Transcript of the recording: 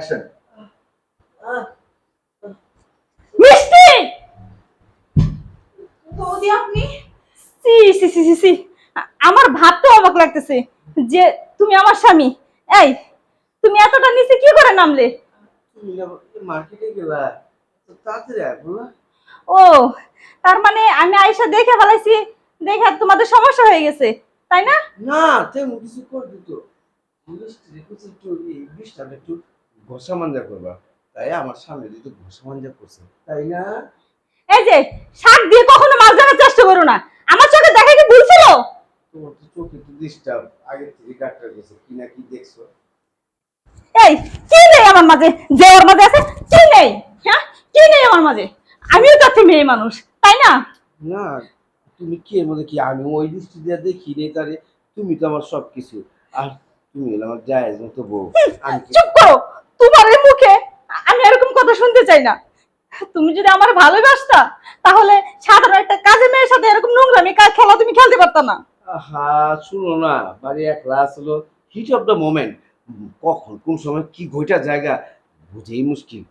Action. মিষ্টি! বৌদি আপনি? সি সি সি সি সি আমার ভাবতে অবাক লাগতেছে যে তুমি আমার স্বামী। এই তুমি এতটা নিচে কি করে নামলে? তুমি মার্কেটে গেলা তো তাড়াতাড়ি আসবো না? ও, তার মানে আমি আয়সা দেখে ফেলাইছি, দেখে তোমাদের সমস্যা হয়ে গেছে, তাই না? না তেমন কিছু করবি তো বৃষ্টিটা একটু ঘষা মাঞ্জা করবা, তাই আমার সামনে যদি ঘষা মাঞ্জা করছে তাই না? এই যে শাক দিয়ে কখনো মাছ ধরার চেষ্টা করো না, আমার চোখে দেখা কি ভুল ছিল? তোমার তো চোখে তো ডিস্টার্ব আগে থেকে ডাক্তার গেছে কি না কি দেখছো? এই কি নেই আমার মাঝে, যে ওর মাঝে আছে কি নেই? হ্যাঁ, কি নেই আমার মাঝে? আমিও তো একটা মেয়ে মানুষ, তাই না? না তুমি কি এর মধ্যে কি, আমি ওই দৃষ্টি দিয়ে দেখি রে তারে, তুমি তো আমার সবকিছু। আর তুমি হলো আমার জায়েজ মতো বউ। আমি কি চুপ করো, তোমার এই মুখে আমি এরকম কথা শুনতে চাই না। তুমি যদি আমার ভালোবাসতা তাহলে সাধারণ একটা কাজে মেয়ের সাথে এরকম নোংরামি খেলা তুমি খেলতে পারতা না। আহা শুনো না, বাড়ি এক রাত হলো হিট অফ দ্য মোমেন্ট, কখন কোন সময় কি ঘটা জায়গা বুঝেই মুশকিল।